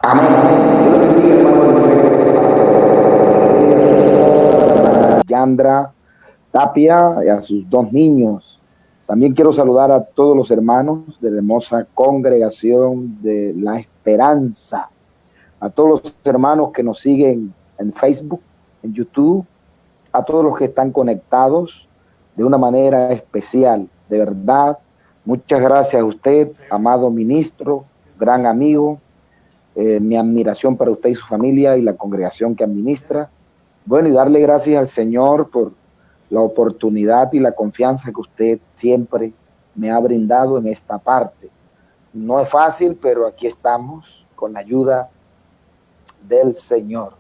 Amén. Dios le bendiga, hermano Moisés. Bendiga a su esposa, la hermana Yandra Tapia, y a sus dos niños. También quiero saludar a todos los hermanos de la hermosa congregación de la Esperanza, a todos los hermanos que nos siguen en Facebook, en YouTube, a todos los que están conectados de una manera especial. De verdad, muchas gracias a usted, amado ministro, gran amigo. Mi admiración para usted y su familia y la congregación que administra. Bueno, y darle gracias al Señor por la oportunidad y la confianza que usted siempre me ha brindado en esta parte. No es fácil, pero aquí estamos con la ayuda del Señor.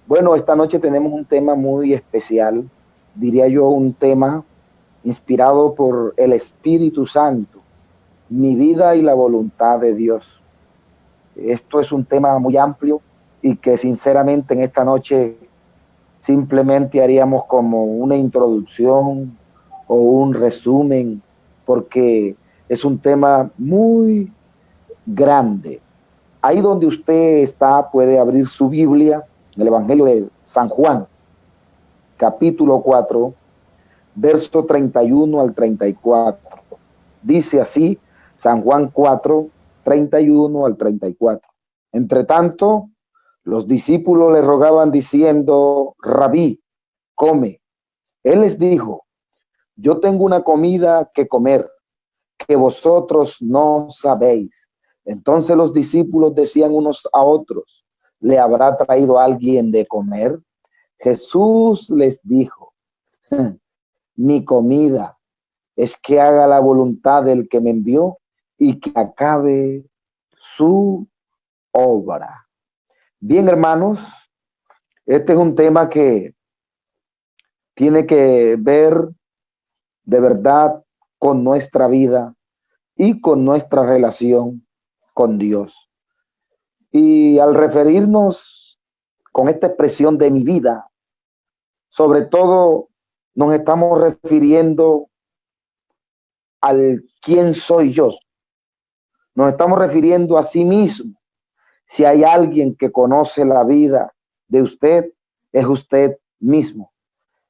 Bueno, esta noche tenemos un tema muy especial, diría yo un tema inspirado por el Espíritu Santo, mi vida y la voluntad de Dios. Esto es un tema muy amplio y que sinceramente en esta noche simplemente haríamos como una introducción o un resumen, porque es un tema muy grande. Ahí donde usted está puede abrir su Biblia, el Evangelio de San Juan, capítulo 4, verso 31 al 34. Dice así, San Juan 4, 31 al 34. Entre tanto, los discípulos le rogaban diciendo: Rabí, come. Él les dijo: yo tengo una comida que comer, que vosotros no sabéis. Entonces los discípulos decían unos a otros: ¿le habrá traído alguien de comer? Jesús les dijo: mi comida es que haga la voluntad del que me envió y que acabe su obra. Bien, hermanos, este es un tema que tiene que ver de verdad con nuestra vida y con nuestra relación con Dios. Y al referirnos con esta expresión de mi vida, sobre todo nos estamos refiriendo al quién soy yo. Nos estamos refiriendo a sí mismo. Si hay alguien que conoce la vida de usted, es usted mismo.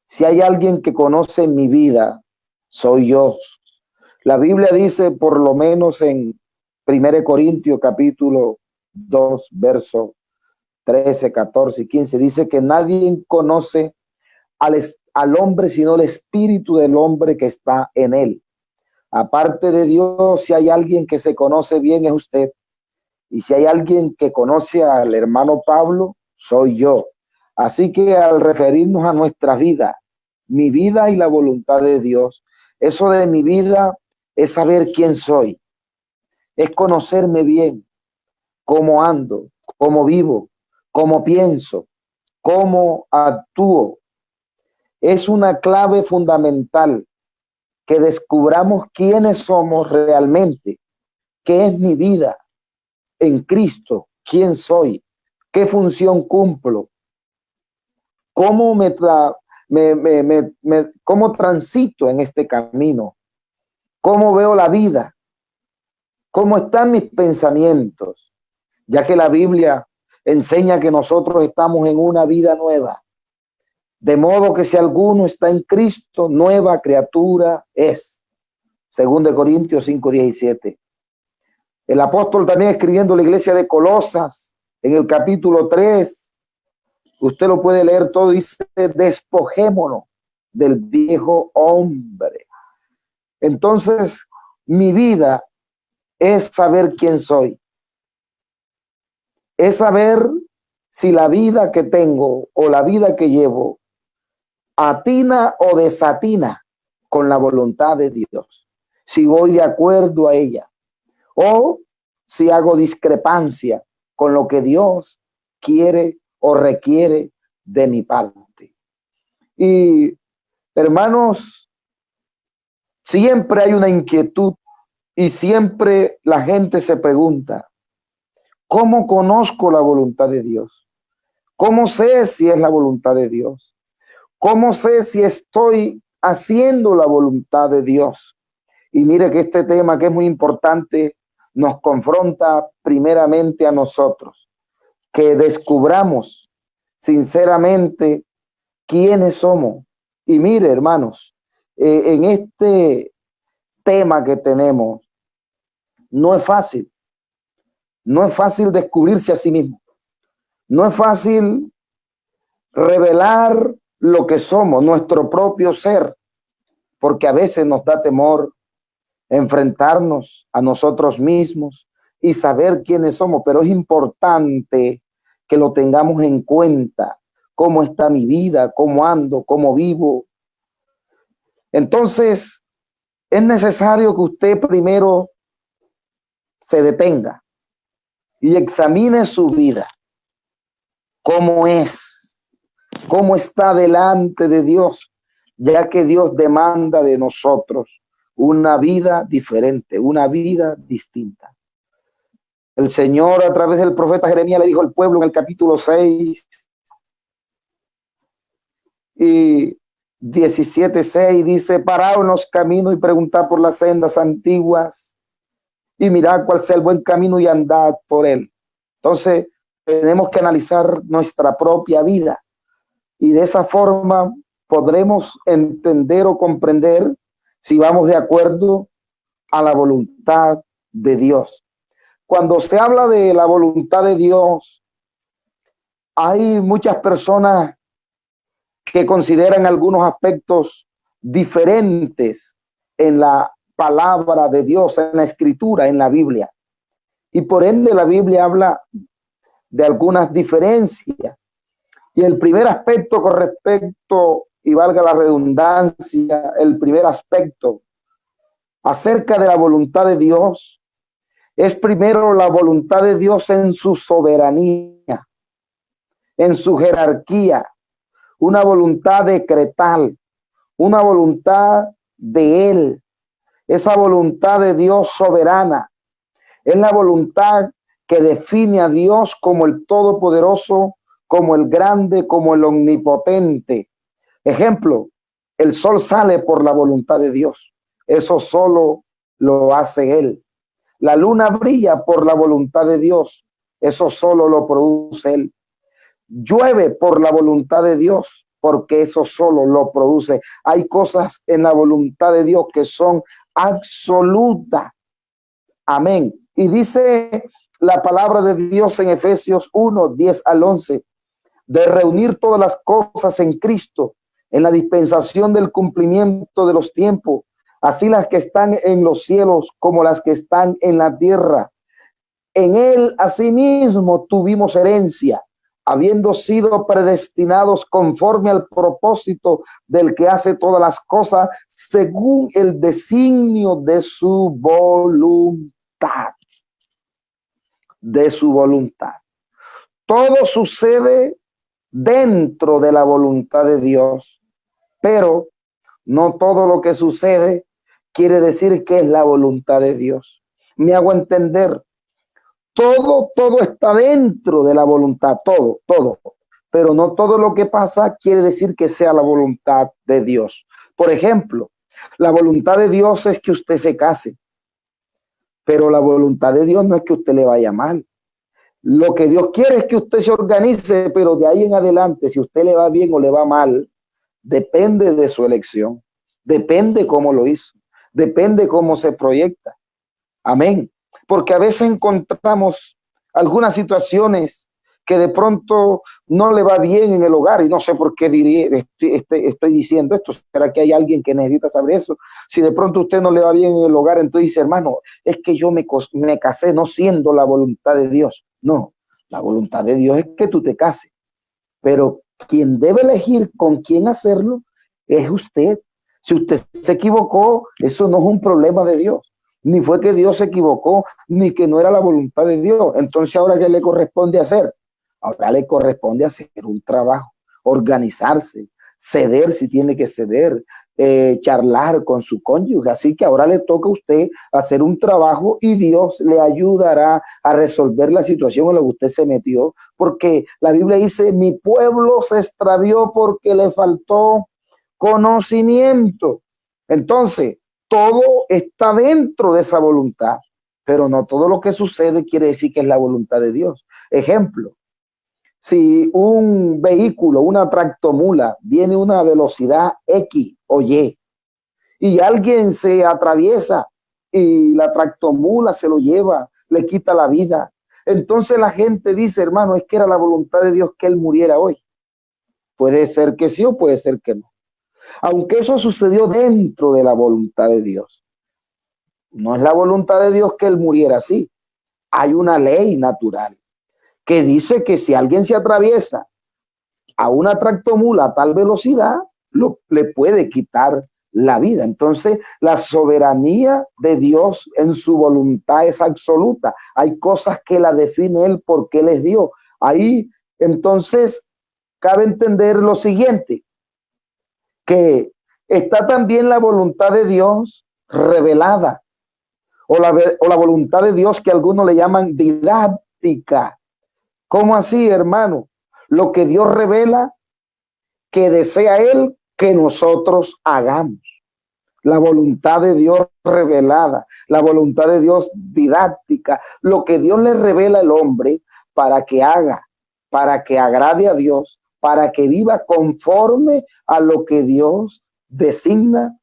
Si hay alguien que conoce mi vida, soy yo. La Biblia dice, por lo menos en 1 Corintios capítulo 2, versos 13, 14 y 15, dice que nadie conoce al hombre sino el espíritu del hombre que está en él. Aparte de Dios, si hay alguien que se conoce bien, es usted. Y si hay alguien que conoce al hermano Pablo, soy yo. Así que al referirnos a nuestra vida, mi vida y la voluntad de Dios, eso de mi vida es saber quién soy, es conocerme bien, cómo ando, cómo vivo, cómo pienso, cómo actúo. Es una clave fundamental que descubramos quiénes somos realmente, qué es mi vida en Cristo, quién soy, qué función cumplo, cómo cómo transito en este camino, cómo veo la vida, cómo están mis pensamientos, ya que la Biblia enseña que nosotros estamos en una vida nueva. De modo que si alguno está en Cristo, nueva criatura es. 2 Corintios 5:17. El apóstol también escribiendo a la iglesia de Colosas, en el capítulo 3, usted lo puede leer todo, dice: despojémonos del viejo hombre. Entonces, mi vida es saber quién soy. Es saber si la vida que tengo o la vida que llevo atina o desatina con la voluntad de Dios. Si voy de acuerdo a ella o si hago discrepancia con lo que Dios quiere o requiere de mi parte. Y hermanos, siempre hay una inquietud y siempre la gente se pregunta: ¿cómo conozco la voluntad de Dios? ¿Cómo sé si es la voluntad de Dios? ¿Cómo sé si estoy haciendo la voluntad de Dios? Y mire que este tema, que es muy importante, nos confronta primeramente a nosotros. que descubramos sinceramente quiénes somos. Y mire, hermanos, en este tema que tenemos, no es fácil. No es fácil descubrirse a sí mismo. No es fácil revelar lo que somos, nuestro propio ser, porque a veces nos da temor enfrentarnos a nosotros mismos y saber quiénes somos, pero es importante que lo tengamos en cuenta, cómo está mi vida, cómo ando, cómo vivo. Entonces, es necesario que usted primero se detenga y examine su vida, cómo es, cómo está delante de Dios, ya que Dios demanda de nosotros una vida diferente, una vida distinta. El Señor a través del profeta Jeremías le dijo al pueblo en el capítulo 6 y 17:6, dice: paraos en los caminos y preguntad por las sendas antiguas y mirad cuál sea el buen camino y andad por él. Entonces tenemos que analizar nuestra propia vida y de esa forma podremos entender o comprender si vamos de acuerdo a la voluntad de Dios. Cuando se habla de la voluntad de Dios, hay muchas personas que consideran algunos aspectos diferentes en la palabra de Dios, en la escritura, en la Biblia. Y por ende la Biblia habla de algunas diferencias. Y el primer aspecto con respecto, y valga la redundancia, el primer aspecto acerca de la voluntad de Dios es primero la voluntad de Dios en su soberanía, en su jerarquía, una voluntad decretal, una voluntad de Él. Esa voluntad de Dios soberana es la voluntad que define a Dios como el Todopoderoso, como el Grande, como el Omnipotente. Ejemplo, el sol sale por la voluntad de Dios. Eso solo lo hace Él. La luna brilla por la voluntad de Dios. Eso solo lo produce Él. Llueve por la voluntad de Dios, porque eso solo lo produce. Hay cosas en la voluntad de Dios que son absolutas. Amén. Y dice la palabra de Dios en Efesios 1:10-11, de reunir todas las cosas en Cristo, en la dispensación del cumplimiento de los tiempos, así las que están en los cielos como las que están en la tierra. En Él asimismo tuvimos herencia, habiendo sido predestinados conforme al propósito del que hace todas las cosas según el designio de su voluntad. De su voluntad. Todo sucede dentro de la voluntad de Dios, pero no todo lo que sucede quiere decir que es la voluntad de Dios. Me hago entender. Todo está dentro de la voluntad, todo, pero no todo lo que pasa quiere decir que sea la voluntad de Dios. Por ejemplo, la voluntad de Dios es que usted se case, pero la voluntad de Dios no es que usted le vaya mal. Lo que Dios quiere es que usted se organice, pero de ahí en adelante, si usted le va bien o le va mal, depende de su elección, depende cómo lo hizo, depende cómo se proyecta. Amén. Porque a veces encontramos algunas situaciones que de pronto no le va bien en el hogar, y no sé por qué estoy diciendo esto. ¿Será que hay alguien que necesita saber eso? Si de pronto a usted no le va bien en el hogar, entonces dice: hermano, es que yo me casé no siendo la voluntad de Dios. No, la voluntad de Dios es que tú te cases, pero quien debe elegir con quién hacerlo es usted. Si usted se equivocó, eso no es un problema de Dios. Ni fue que Dios se equivocó, ni que no era la voluntad de Dios. Entonces, ¿ahora qué le corresponde hacer? Ahora le corresponde hacer un trabajo, organizarse, ceder si tiene que ceder, charlar con su cónyuge. Así que ahora le toca a usted hacer un trabajo y Dios le ayudará a resolver la situación en la que usted se metió. Porque la Biblia dice: mi pueblo se extravió porque le faltó conocimiento. Entonces, todo está dentro de esa voluntad, pero no todo lo que sucede quiere decir que es la voluntad de Dios. Ejemplo, Si un vehículo, una tractomula, viene a una velocidad X o y alguien se atraviesa y la tractomula se lo lleva, le quita la vida, entonces la gente dice, hermano, es que era la voluntad de Dios que él muriera hoy. Puede ser que sí o puede ser que no. Aunque eso sucedió dentro de la voluntad de Dios. No es la voluntad de Dios que él muriera así. Hay una ley natural que dice que si alguien se atraviesa a una tractomula a tal velocidad, le puede quitar la vida. Entonces, la soberanía de Dios en su voluntad es absoluta. Hay cosas que la define él porque les dio. Ahí, entonces, cabe entender lo siguiente, que está también la voluntad de Dios revelada, o la voluntad de Dios que algunos le llaman didáctica. ¿Cómo así, hermano? Lo que Dios revela que desea él que nosotros hagamos. La voluntad de Dios revelada, la voluntad de Dios didáctica, lo que Dios le revela al hombre para que haga, para que agrade a Dios, para que viva conforme a lo que Dios designa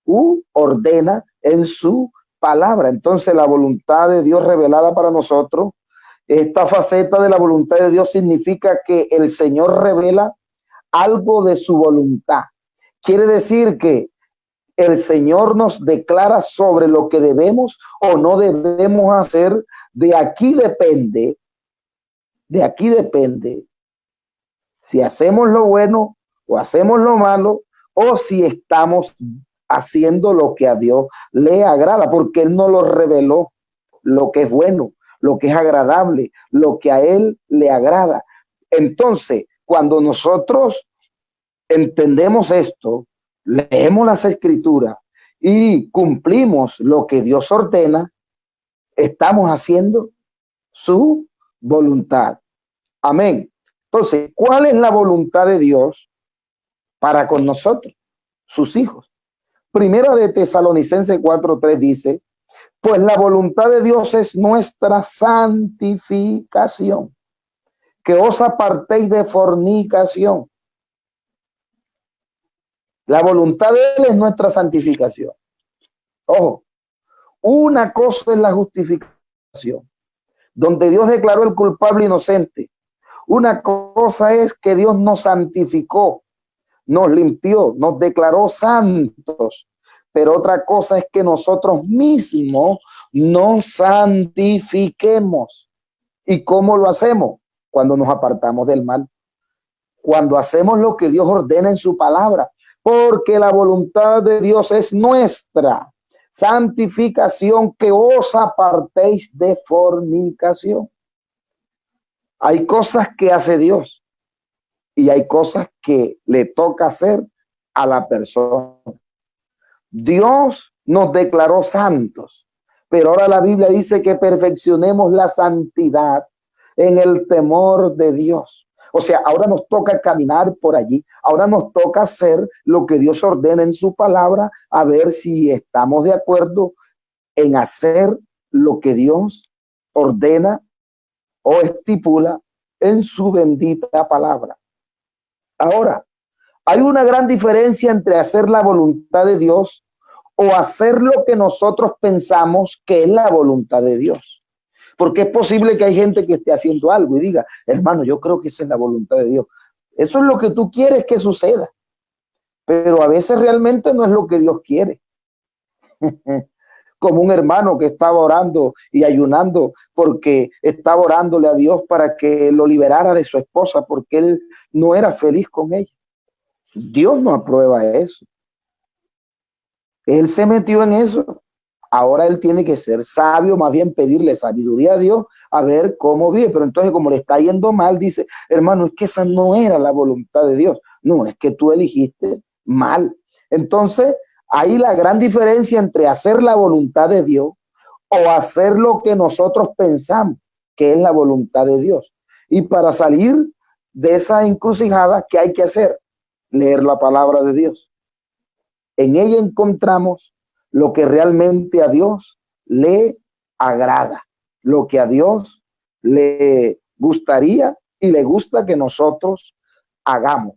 u ordena en su palabra. Entonces, la voluntad de Dios revelada para nosotros, esta faceta de la voluntad de Dios significa que el Señor revela algo de su voluntad. Quiere decir que el Señor nos declara sobre lo que debemos o no debemos hacer. De aquí depende si hacemos lo bueno o hacemos lo malo, o si estamos haciendo lo que a Dios le agrada, porque Él nos lo reveló, lo que es bueno, lo que es agradable, lo que a Él le agrada. Entonces, cuando nosotros entendemos esto, leemos las escrituras y cumplimos lo que Dios ordena, estamos haciendo su voluntad. Amén. Entonces, ¿cuál es la voluntad de Dios para con nosotros, sus hijos? Primera de Tesalonicenses 4:3 dice, pues la voluntad de Dios es nuestra santificación, que os apartéis de fornicación. La voluntad de Él es nuestra santificación. Ojo, una cosa es la justificación, donde Dios declaró el culpable inocente. Una cosa es que Dios nos santificó, nos limpió, nos declaró santos. Pero otra cosa es que nosotros mismos nos santifiquemos. ¿Y cómo lo hacemos? Cuando nos apartamos del mal. Cuando hacemos lo que Dios ordena en su palabra. Porque la voluntad de Dios es nuestra santificación, que os apartéis de fornicación. Hay cosas que hace Dios y hay cosas que le toca hacer a la persona. Dios nos declaró santos, pero ahora la Biblia dice que perfeccionemos la santidad en el temor de Dios. O sea, ahora nos toca caminar por allí. Ahora nos toca hacer lo que Dios ordena en su palabra, a ver si estamos de acuerdo en hacer lo que Dios ordena o estipula en su bendita palabra. Ahora, hay una gran diferencia entre hacer la voluntad de Dios o hacer lo que nosotros pensamos que es la voluntad de Dios. Porque es posible que hay gente que esté haciendo algo y diga, hermano, yo creo que esa es la voluntad de Dios. Eso es lo que tú quieres que suceda. Pero a veces realmente no es lo que Dios quiere. Como un hermano que estaba orando y ayunando porque estaba orándole a Dios para que lo liberara de su esposa porque él no era feliz con ella. Dios no aprueba eso. Él se metió en eso. Ahora él tiene que ser sabio, más bien pedirle sabiduría a Dios a ver cómo vive. Pero entonces, como le está yendo mal, dice, hermano, es que esa no era la voluntad de Dios. No, es que tú eligiste mal. Entonces, ahí la gran diferencia entre hacer la voluntad de Dios o hacer lo que nosotros pensamos que es la voluntad de Dios. Y para salir de esa encrucijada, ¿qué hay que hacer? Leer la palabra de Dios. En ella encontramos lo que realmente a Dios le agrada, lo que a Dios le gustaría y le gusta que nosotros hagamos.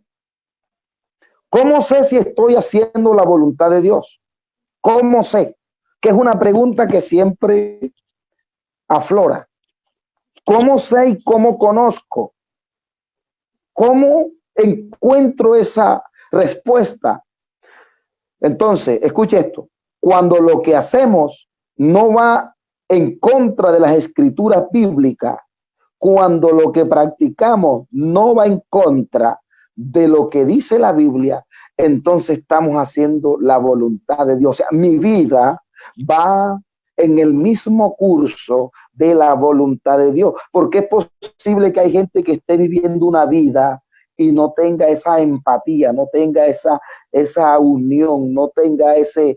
¿Cómo sé si estoy haciendo la voluntad de Dios? ¿Cómo sé? Que es una pregunta que siempre aflora. ¿Cómo sé y cómo conozco? ¿Cómo encuentro esa respuesta? Entonces, escuche esto. Cuando lo que hacemos no va en contra de las escrituras bíblicas, cuando lo que practicamos no va en contra de lo que dice la Biblia, entonces estamos haciendo la voluntad de Dios. O sea, mi vida va en el mismo curso de la voluntad de Dios, porque es posible que hay gente que esté viviendo una vida y no tenga esa empatía, no tenga esa unión, no tenga ese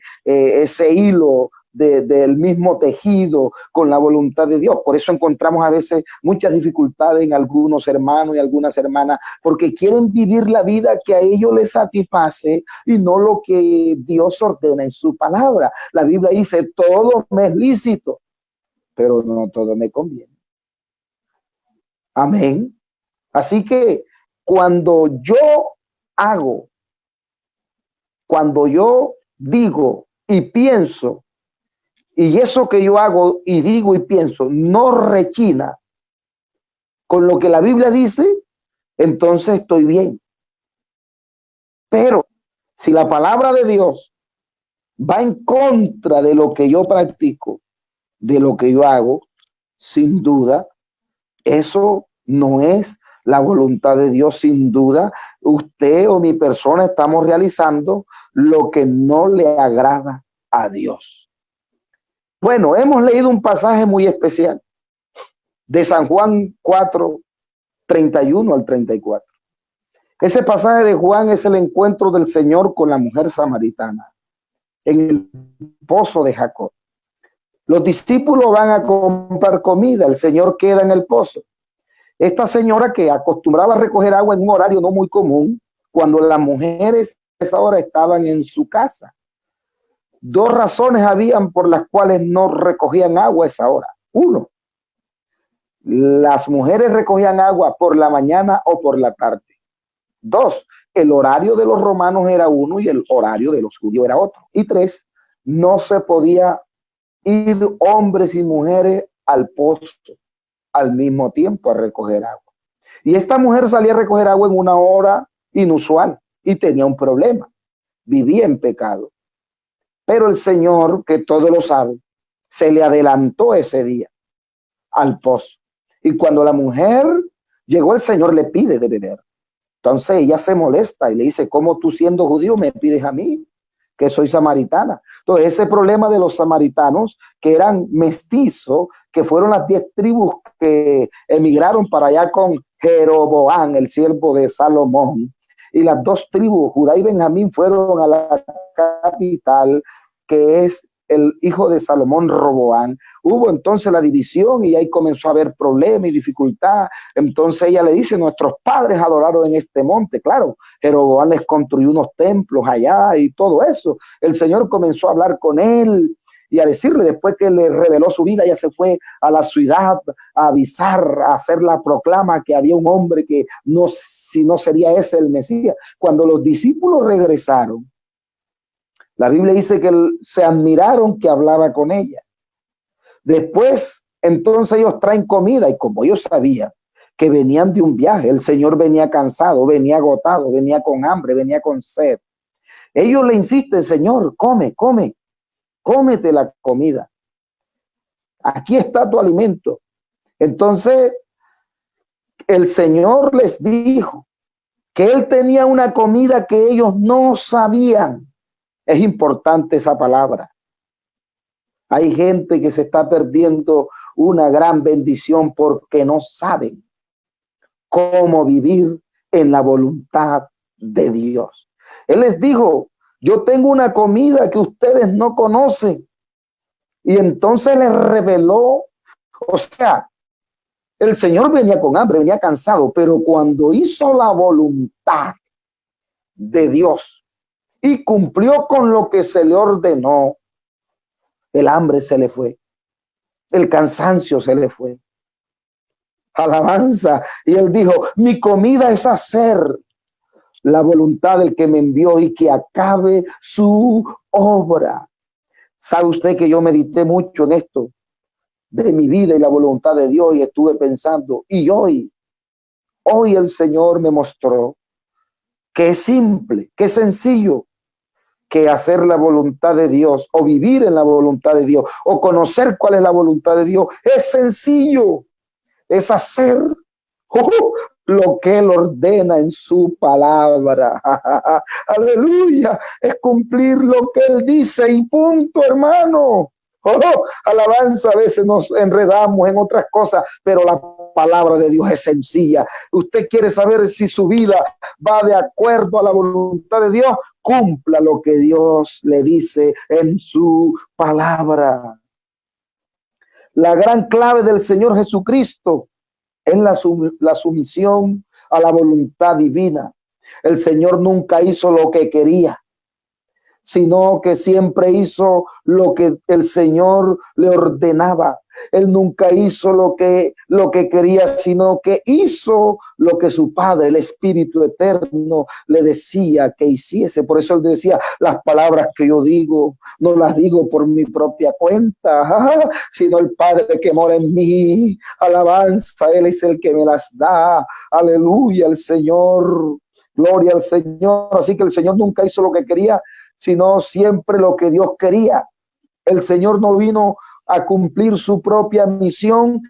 hilo del mismo tejido con la voluntad de Dios. Por eso encontramos a veces muchas dificultades en algunos hermanos y algunas hermanas, porque quieren vivir la vida que a ellos les satisface y no lo que Dios ordena en su palabra. La Biblia dice, todo me es lícito, pero no todo me conviene. Amén. Así que cuando yo hago, cuando yo digo y pienso, y eso que yo hago y digo y pienso no rechina con lo que la Biblia dice, entonces estoy bien. Pero si la palabra de Dios va en contra de lo que yo practico, de lo que yo hago, sin duda, eso no es la voluntad de Dios. Sin duda, usted o mi persona estamos realizando lo que no le agrada a Dios. Bueno, hemos leído un pasaje muy especial de San Juan 4, 31 al 34. Ese pasaje de Juan es el encuentro del Señor con la mujer samaritana en el pozo de Jacob. Los discípulos van a comprar comida, el Señor queda en el pozo. Esta señora, que acostumbraba a recoger agua en un horario no muy común, cuando las mujeres a esa hora estaban en su casa. Dos razones habían por las cuales no recogían agua a esa hora. Uno, las mujeres recogían agua por la mañana o por la tarde. Dos, el horario de los romanos era uno y el horario de los judíos era otro. Y tres, no se podía ir hombres y mujeres al pozo al mismo tiempo a recoger agua. Y esta mujer salía a recoger agua en una hora inusual y tenía un problema. Vivía en pecado. Pero el Señor, que todo lo sabe, se le adelantó ese día al pozo. Y cuando la mujer llegó, el Señor le pide de beber. Entonces ella se molesta y le dice, ¿cómo tú siendo judío me pides a mí, que soy samaritana? Entonces ese problema de los samaritanos, que eran mestizos, que fueron las 10 tribus que emigraron para allá con Jeroboam, el siervo de Salomón, y las 2 tribus, Judá y Benjamín, fueron a la capital, que es el hijo de Salomón, Roboán. Hubo entonces la división y ahí comenzó a haber problemas y dificultad. Entonces ella le dice, nuestros padres adoraron en este monte. Claro, Jeroboam les construyó unos templos allá y todo eso. El Señor comenzó a hablar con él y a decirle, después que le reveló su vida, ella se fue a la ciudad a avisar, a hacer la proclama que había un hombre que no, si no sería ese el Mesías. Cuando los discípulos regresaron, la Biblia dice que se admiraron que hablaba con ella. Después, entonces ellos traen comida y como ellos sabían que venían de un viaje, el Señor venía cansado, venía agotado, venía con hambre, venía con sed. Ellos le insisten, Señor, come, cómete la comida. Aquí está tu alimento. Entonces, el Señor les dijo que Él tenía una comida que ellos no sabían. Es importante esa palabra. Hay gente que se está perdiendo una gran bendición porque no saben cómo vivir en la voluntad de Dios. Él les dijo, yo tengo una comida que ustedes no conocen. Y entonces les reveló, o sea, el Señor venía con hambre, venía cansado, pero cuando hizo la voluntad de Dios y cumplió con lo que se le ordenó, el hambre se le fue, el cansancio se le fue. Alabanza. Y él dijo, mi comida es hacer la voluntad del que me envió y que acabe su obra. ¿Sabe usted que yo medité mucho en esto de mi vida y la voluntad de Dios y estuve pensando, y hoy el Señor me mostró que es simple, que es sencillo, que hacer la voluntad de Dios o vivir en la voluntad de Dios o conocer cuál es la voluntad de Dios es sencillo, es hacer lo que Él ordena en su palabra. Aleluya, es cumplir lo que Él dice y punto, hermano. Alabanza, a veces nos enredamos en otras cosas, pero la palabra de Dios es sencilla. Usted quiere saber si su vida va de acuerdo a la voluntad de Dios, cumpla lo que Dios le dice en su palabra. La gran clave del Señor Jesucristo es la sumisión a la voluntad divina. El Señor nunca hizo lo que quería, sino que siempre hizo lo que el Señor le ordenaba. Él nunca hizo lo que quería, sino que hizo lo que su Padre, el Espíritu Eterno, le decía que hiciese. Por eso él decía, las palabras que yo digo, no las digo por mi propia cuenta, sino el Padre que mora en mí. Alabanza, Él es el que me las da. Aleluya, el Señor. Gloria al Señor. Así que el Señor nunca hizo lo que quería, sino siempre lo que Dios quería. El Señor no vino a cumplir su propia misión,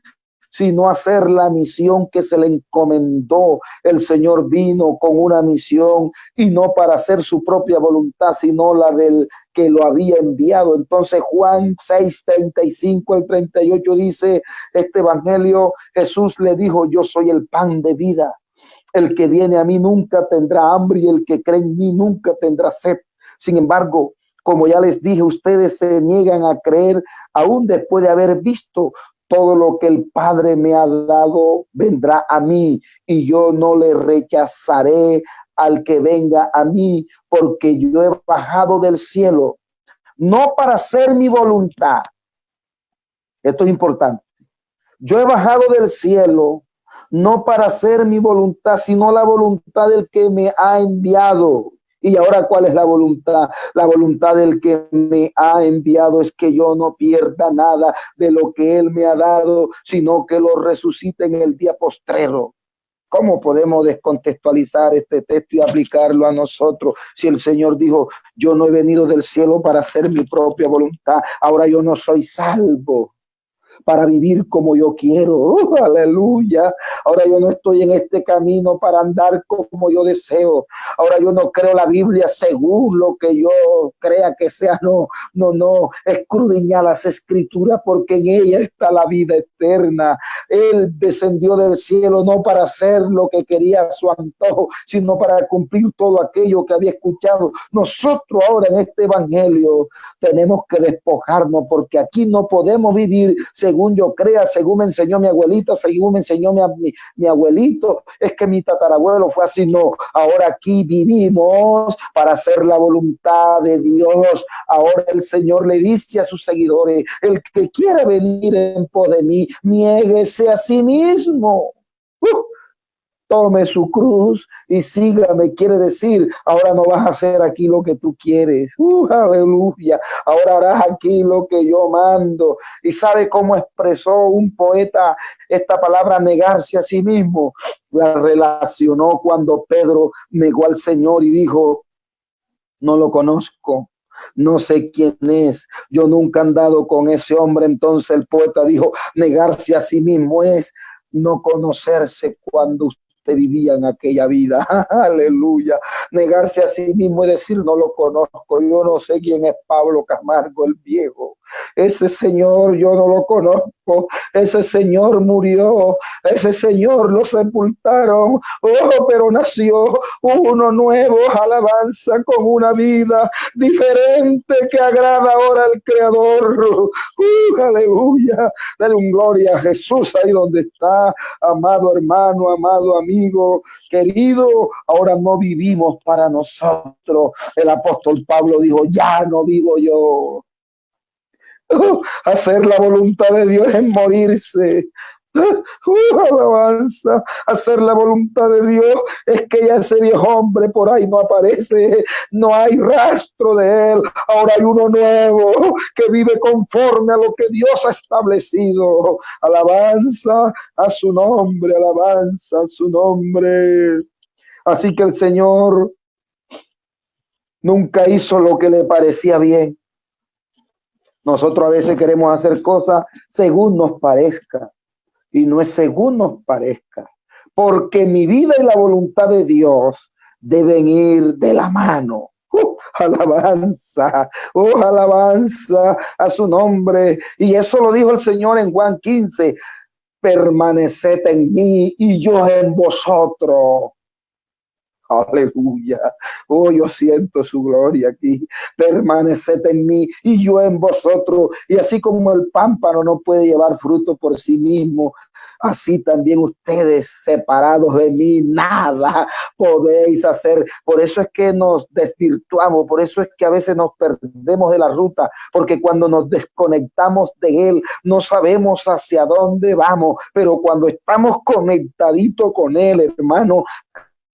sino a hacer la misión que se le encomendó. El Señor vino con una misión y no para hacer su propia voluntad, sino la del que lo había enviado. Entonces Juan 6:35 al 38 dice este evangelio, Jesús le dijo, yo soy el pan de vida. El que viene a mí nunca tendrá hambre y el que cree en mí nunca tendrá sed. Sin embargo, como ya les dije, ustedes se niegan a creer aún después de haber visto. Todo lo que el Padre me ha dado vendrá a mí y yo no le rechazaré al que venga a mí, porque yo he bajado del cielo, no para hacer mi voluntad. Esto es importante. Yo he bajado del cielo, no para hacer mi voluntad, sino la voluntad del que me ha enviado. Y ahora, ¿cuál es la voluntad? La voluntad del que me ha enviado es que yo no pierda nada de lo que Él me ha dado, sino que lo resucite en el día postrero. ¿Cómo podemos descontextualizar este texto y aplicarlo a nosotros? Si el Señor dijo, yo no he venido del cielo para hacer mi propia voluntad, ahora yo no soy salvo para vivir como yo quiero. Aleluya. Ahora yo no estoy en este camino para andar como yo deseo. Ahora yo no creo la Biblia según lo que yo crea que sea. No. Escudriñar las escrituras porque en ella está la vida eterna. Él descendió del cielo no para hacer lo que quería a su antojo, sino para cumplir todo aquello que había escuchado. Nosotros ahora en este evangelio tenemos que despojarnos porque aquí no podemos vivir según yo crea, según me enseñó mi abuelita, según me enseñó mi abuelito, es que mi tatarabuelo fue así. No, ahora aquí vivimos para hacer la voluntad de Dios. Ahora el Señor le dice a sus seguidores, el que quiera venir en pos de mí, niéguese a sí mismo. Tome su cruz y sígame. Quiere decir, ahora no vas a hacer aquí lo que tú quieres. Aleluya. Ahora harás aquí lo que yo mando. ¿Y sabe cómo expresó un poeta esta palabra negarse a sí mismo? La relacionó cuando Pedro negó al Señor y dijo, no lo conozco. No sé quién es, yo nunca he andado con ese hombre. Entonces el poeta dijo, negarse a sí mismo es no conocerse cuando usted vivía en aquella vida. Aleluya. Negarse a sí mismo y decir, no lo conozco, yo no sé quién es Pablo Camargo el viejo. Ese señor yo no lo conozco, ese señor murió, ese señor lo sepultaron, pero nació uno nuevo, alabanza, con una vida diferente que agrada ahora al Creador. Aleluya. Dale un gloria a Jesús ahí donde está, amado hermano, amado amigo, querido. Ahora no vivimos para nosotros. El apóstol Pablo dijo, ya no vivo yo. Hacer la voluntad de Dios es morirse. Alabanza. Hacer la voluntad de Dios es que ya ese viejo hombre por ahí no aparece, no hay rastro de él. Ahora hay uno nuevo que vive conforme a lo que Dios ha establecido. Alabanza a su nombre, alabanza a su nombre. Así que el Señor nunca hizo lo que le parecía bien. Nosotros a veces queremos hacer cosas según nos parezca, y no es según nos parezca, porque mi vida y la voluntad de Dios deben ir de la mano. Alabanza, alabanza a su nombre. Y eso lo dijo el Señor en Juan 15: permaneced en mí y yo en vosotros. Aleluya. Oh, yo siento su gloria aquí. Permaneced en mí y yo en vosotros. Y así como el pámpano no puede llevar fruto por sí mismo, así también ustedes, separados de mí, nada podéis hacer. Por eso es que nos desvirtuamos, por eso es que a veces nos perdemos de la ruta, porque cuando nos desconectamos de él, no sabemos hacia dónde vamos. Pero cuando estamos conectaditos con él, hermano,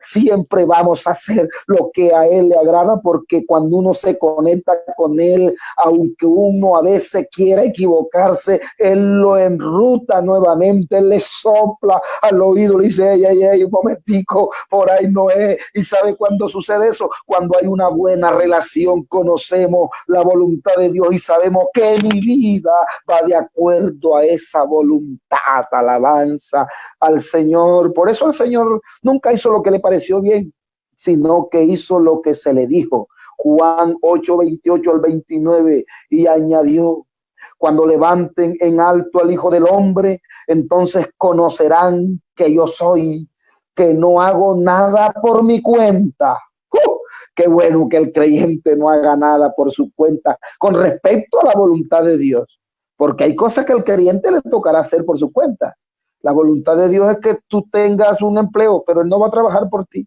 siempre vamos a hacer lo que a él le agrada, porque cuando uno se conecta con él, aunque uno a veces quiera equivocarse, él lo enruta nuevamente, él le sopla al oído, le dice: ey, un momentico, por ahí no es. ¿Y sabe cuándo sucede eso? Cuando hay una buena relación, conocemos la voluntad de Dios y sabemos que mi vida va de acuerdo a esa voluntad. Alabanza al Señor. Por eso el Señor nunca hizo lo que le pareció bien, sino que hizo lo que se le dijo. Juan 8:28-29, y añadió: cuando levanten en alto al Hijo del Hombre, entonces conocerán que yo soy, que no hago nada por mi cuenta. Qué bueno que el creyente no haga nada por su cuenta con respecto a la voluntad de Dios, porque hay cosas que al creyente le tocará hacer por su cuenta. La voluntad de Dios es que tú tengas un empleo, pero él no va a trabajar por ti.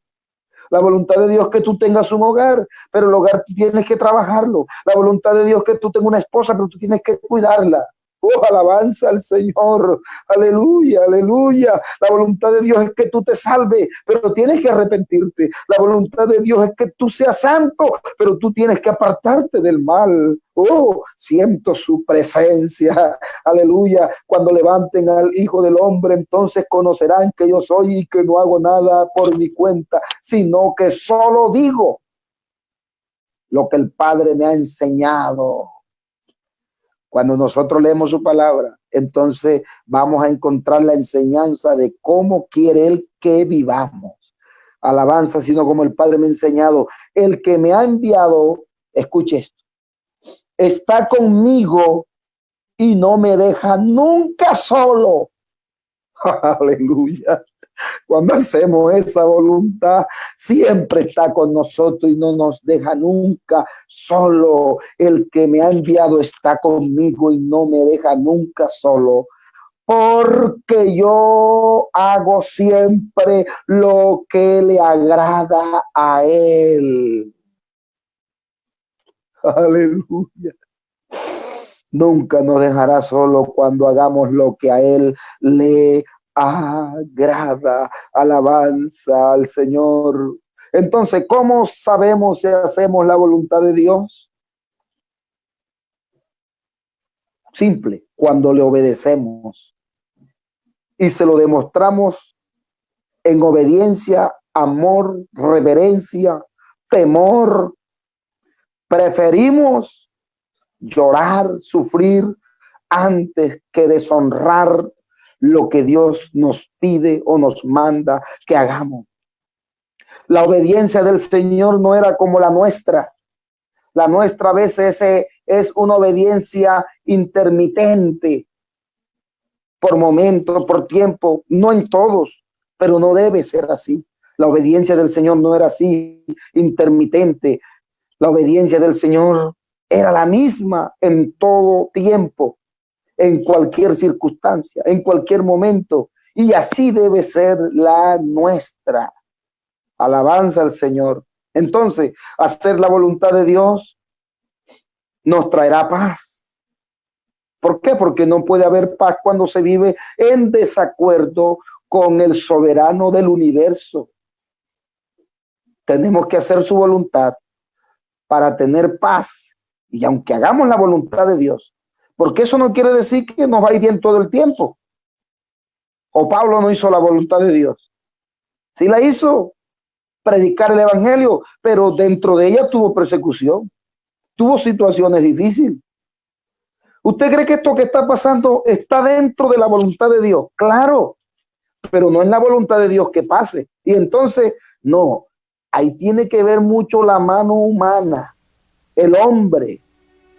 La voluntad de Dios es que tú tengas un hogar, pero el hogar tienes que trabajarlo. La voluntad de Dios es que tú tengas una esposa, pero tú tienes que cuidarla. Oh, alabanza al Señor. Aleluya, aleluya. La voluntad de Dios es que tú te salves, pero tienes que arrepentirte. La voluntad de Dios es que tú seas santo, pero tú tienes que apartarte del mal. Oh, siento su presencia. Aleluya. Cuando levanten al Hijo del Hombre, entonces conocerán que yo soy y que no hago nada por mi cuenta, sino que solo digo lo que el Padre me ha enseñado. Cuando nosotros leemos su palabra, entonces vamos a encontrar la enseñanza de cómo quiere él que vivamos. Alabanza, sino como el Padre me ha enseñado. El que me ha enviado, escuche esto, está conmigo y no me deja nunca solo. Aleluya. Cuando hacemos esa voluntad, siempre está con nosotros y no nos deja nunca solo. El que me ha enviado está conmigo y no me deja nunca solo, porque yo hago siempre lo que le agrada a él. Aleluya. Nunca nos dejará solo cuando hagamos lo que a él le agrada. Alabanza al Señor. Entonces, ¿cómo sabemos si hacemos la voluntad de Dios? Simple, cuando le obedecemos y se lo demostramos en obediencia, amor, reverencia, temor. Preferimos llorar, sufrir, antes que deshonrar lo que Dios nos pide o nos manda que hagamos. La obediencia del Señor no era como la nuestra. La nuestra a veces es una obediencia intermitente, por momentos, por tiempo, no en todos, pero no debe ser así. La obediencia del Señor no era así, intermitente. La obediencia del Señor era la misma en todo tiempo, en cualquier circunstancia, en cualquier momento. Y así debe ser la nuestra. Alabanza al Señor. Entonces, hacer la voluntad de Dios nos traerá paz. ¿Por qué? Porque no puede haber paz cuando se vive en desacuerdo con el soberano del universo. Tenemos que hacer su voluntad para tener paz. Y aunque hagamos la voluntad de Dios, porque eso no quiere decir que nos va a ir bien todo el tiempo. O Pablo no hizo la voluntad de Dios. Sí la hizo, predicar el evangelio, pero dentro de ella tuvo persecución, tuvo situaciones difíciles. ¿Usted cree que esto que está pasando está dentro de la voluntad de Dios? Claro, pero no es la voluntad de Dios que pase. Y entonces, no, ahí tiene que ver mucho la mano humana, el hombre.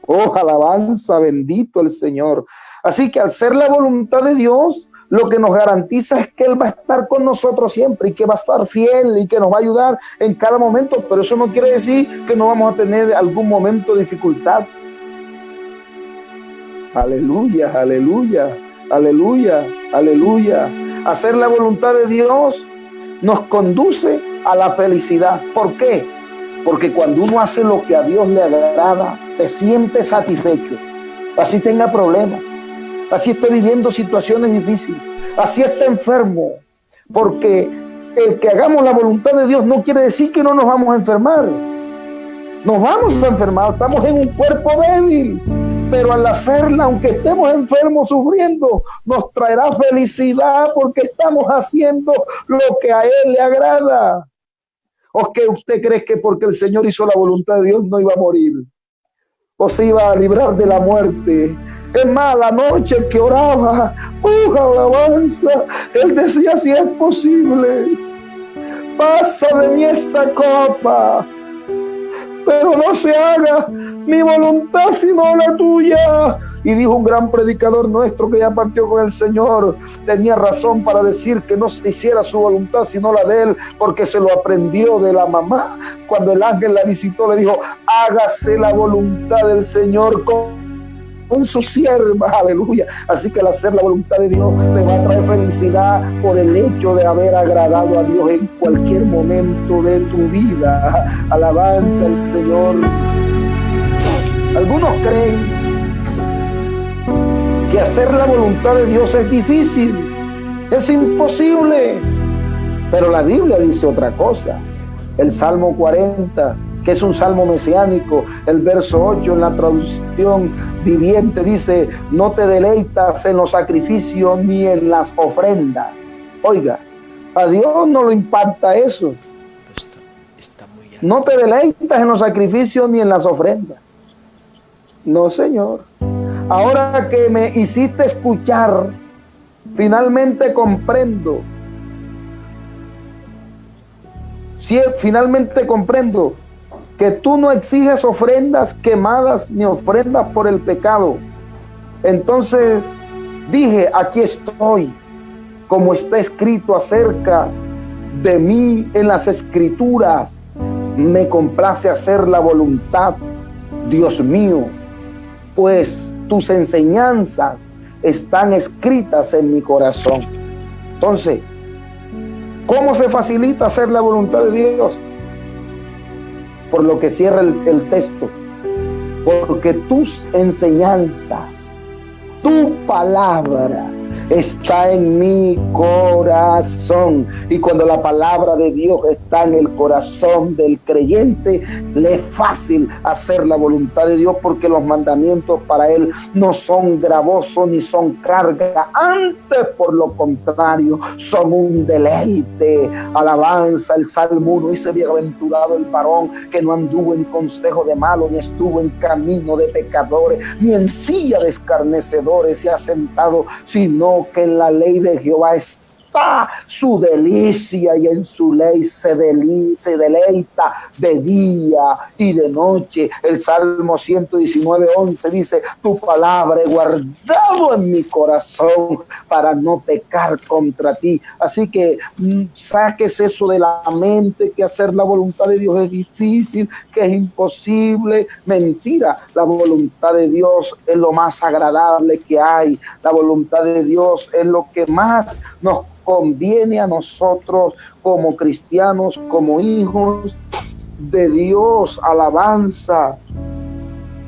Oh, alabanza, bendito el Señor. Así que al ser la voluntad de Dios, lo que nos garantiza es que Él va a estar con nosotros siempre y que va a estar fiel y que nos va a ayudar en cada momento. Pero eso no quiere decir que no vamos a tener algún momento de dificultad. Aleluya, aleluya, aleluya, aleluya. Hacer la voluntad de Dios nos conduce a la felicidad. ¿Por qué? Porque cuando uno hace lo que a Dios le agrada, se siente satisfecho. Así tenga problemas, así esté viviendo situaciones difíciles, así esté enfermo. Porque el que hagamos la voluntad de Dios no quiere decir que no nos vamos a enfermar. Nos vamos a enfermar, estamos en un cuerpo débil. Pero al hacerla, aunque estemos enfermos, sufriendo, nos traerá felicidad porque estamos haciendo lo que a Él le agrada. ¿O que usted cree que porque el Señor hizo la voluntad de Dios no iba a morir? ¿O se iba a librar de la muerte? Es más, la noche que oraba, alabanza, Él decía, si es posible, pasa de mí esta copa, pero no se haga mi voluntad sino la tuya. Y dijo un gran predicador nuestro que ya partió con el Señor, tenía razón para decir que no se hiciera su voluntad sino la de Él, porque se lo aprendió de la mamá. Cuando el ángel la visitó, le dijo, hágase la voluntad del Señor con su sierva, aleluya. Así que al hacer la voluntad de Dios te va a traer felicidad por el hecho de haber agradado a Dios en cualquier momento de tu vida. Alabanza al Señor. Algunos creen que hacer la voluntad de Dios es difícil, es imposible, pero la Biblia dice otra cosa. El Salmo 40, que es un salmo mesiánico, el verso 8 en la traducción viviente dice, no te deleitas en los sacrificios ni en las ofrendas. Oiga, a Dios no le impacta eso. No te deleitas en los sacrificios ni en las ofrendas. No, Señor. Ahora que me hiciste escuchar, finalmente comprendo. Sí, finalmente comprendo que tú no exiges ofrendas quemadas ni ofrendas por el pecado. Entonces dije, aquí estoy, como está escrito acerca de mí en las Escrituras. Me complace hacer la voluntad, Dios mío, pues tus enseñanzas están escritas en mi corazón. Entonces, ¿cómo se facilita hacer la voluntad de Dios? Por lo que cierra el texto. Porque tus enseñanzas, tu palabra está en mi corazón. Y cuando la palabra de Dios está en el corazón del creyente, le es fácil hacer la voluntad de Dios, porque los mandamientos para él no son gravosos ni son carga. Antes, por lo contrario, son un deleite. Alabanza. El Salmo 1 dice, bienaventurado el varón que no anduvo en consejo de malos, ni estuvo en camino de pecadores, ni en silla de escarnecedores se ha sentado, sino que en la ley de Jehová está su delicia, y en su ley se deleita de día y de noche. El Salmo 119:11 dice, tu palabra he guardado en mi corazón para no pecar contra ti. Así que saques eso de la mente, que hacer la voluntad de Dios es difícil, que es imposible. Mentira. La voluntad de Dios es lo más agradable que hay. La voluntad de Dios es lo que más nos conviene a nosotros como cristianos, como hijos de Dios. Alabanza.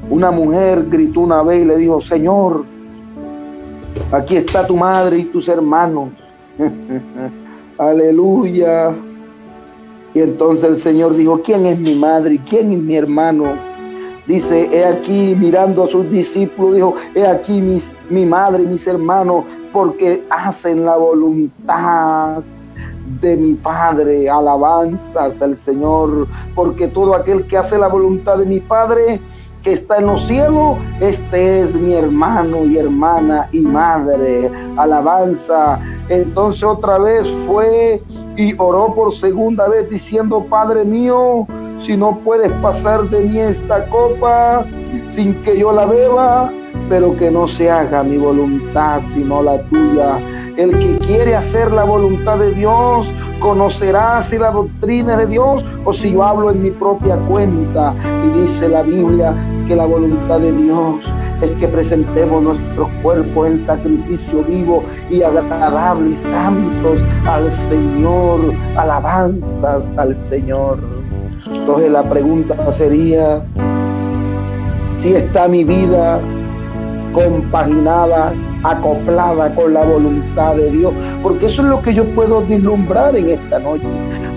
Una mujer gritó una vez y le dijo, Señor, Aquí está tu madre y tus hermanos. Aleluya. Y entonces el Señor dijo, ¿quién es mi madre y quién es mi hermano? Dice, he aquí, mirando a sus discípulos, dijo, he aquí mi madre y mis hermanos, porque hacen la voluntad de mi Padre. Alabanzas al Señor, porque todo aquel que hace la voluntad de mi Padre que está en los cielos, este es mi hermano y hermana y madre. Alabanza. Entonces otra vez fue y oró por segunda vez diciendo, Padre mío, si no puedes pasar de mí esta copa sin que yo la beba, pero que no se haga mi voluntad sino la tuya. El que quiere hacer la voluntad de Dios conocerá si la doctrina es de Dios o si yo hablo en mi propia cuenta. Y dice la Biblia que la voluntad de Dios es que presentemos nuestros cuerpos en sacrificio vivo y agradable y santos al Señor. Alabanzas al Señor. Entonces la pregunta sería, si está mi vida compaginada, acoplada con la voluntad de Dios, porque eso es lo que yo puedo vislumbrar en esta noche.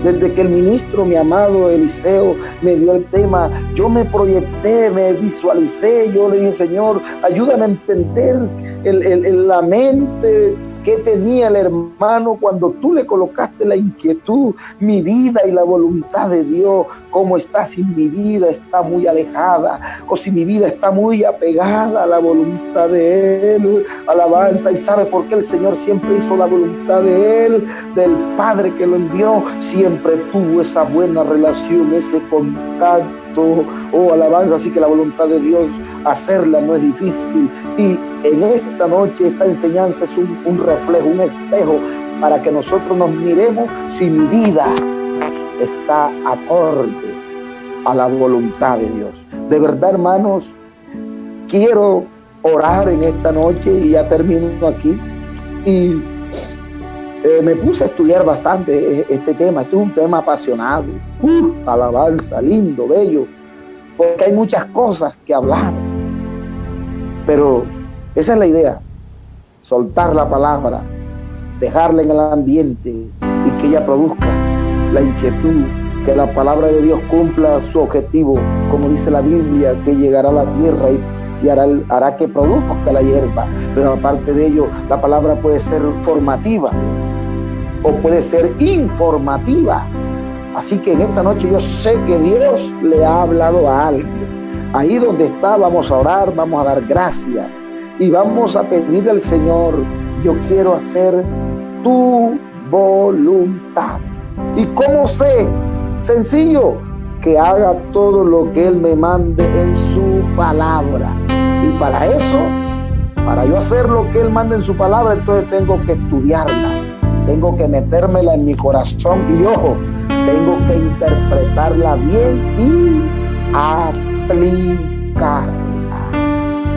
Desde que el ministro, mi amado Eliseo, me dio el tema, yo me proyecté, me visualicé, yo le dije, Señor, ayúdame a entender la mente que tenía el hermano cuando tú le colocaste la inquietud, mi vida y la voluntad de Dios, cómo está, si mi vida está muy alejada o si mi vida está muy apegada a la voluntad de Él. Alabanza. Y sabe por qué el Señor siempre hizo la voluntad de Él, del Padre que lo envió, siempre tuvo esa buena relación, ese contacto. Oh, alabanza. Así que la voluntad de Dios, hacerla no es difícil. Y en esta noche esta enseñanza es un reflejo, un espejo para que nosotros nos miremos si mi vida está acorde a la voluntad de Dios. De verdad, hermanos, quiero orar en esta noche y ya termino aquí. Y me puse a estudiar bastante este tema. Este es un tema apasionado. Alabanza, lindo, bello, porque hay muchas cosas que hablar. Pero esa es la idea, soltar la palabra, dejarla en el ambiente y que ella produzca la inquietud, que la palabra de Dios cumpla su objetivo, como dice la Biblia, que llegará a la tierra y hará que produzca la hierba. Pero aparte de ello, la palabra puede ser formativa o puede ser informativa. Así que en esta noche yo sé que Dios le ha hablado a alguien. Ahí donde está, vamos a orar, vamos a dar gracias y vamos a pedirle al Señor, yo quiero hacer tu voluntad. ¿Y cómo sé? Sencillo, que haga todo lo que Él me mande en su palabra. Y para eso, para yo hacer lo que Él mande en su palabra, entonces tengo que estudiarla, tengo que metérmela en mi corazón y ojo, tengo que interpretarla bien y aplicarla.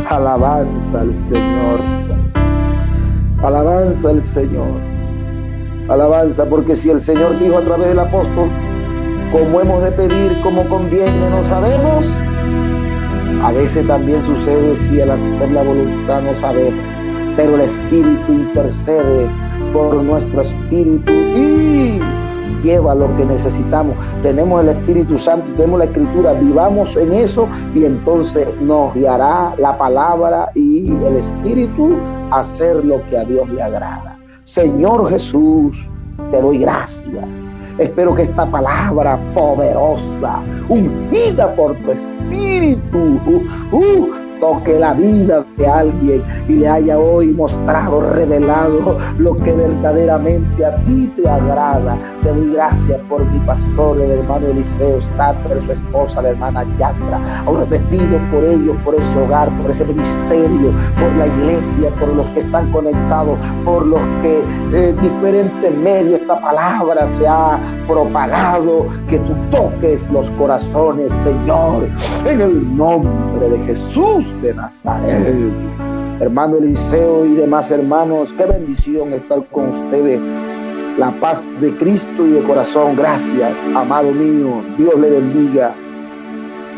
Alabanza al Señor. Alabanza al Señor. Alabanza, porque si el Señor dijo a través del apóstol, cómo hemos de pedir, cómo conviene, no sabemos. A veces también sucede si al hacer la voluntad no sabemos, pero el Espíritu intercede por nuestro espíritu y lleva lo que necesitamos. Tenemos el Espíritu Santo, tenemos la Escritura, vivamos en eso y entonces nos guiará la palabra y el Espíritu a hacer lo que a Dios le agrada. Señor Jesús, te doy gracias. Espero que esta palabra poderosa, ungida por tu Espíritu, toque la vida de alguien y le haya hoy mostrado, revelado lo que verdaderamente a ti te agrada. Te doy gracias por mi pastor, el hermano Eliseo Statter, su esposa, la hermana Yatra. Ahora te pido por ellos, por ese hogar, por ese ministerio, por la iglesia, por los que están conectados, por los que diferentes medios esta palabra se ha propagado, que tú toques los corazones, Señor, en el nombre de Jesús de Nazaret. Hermano Eliseo y demás hermanos, qué bendición estar con ustedes. La paz de Cristo y de corazón. Gracias, amado mío. Dios le bendiga.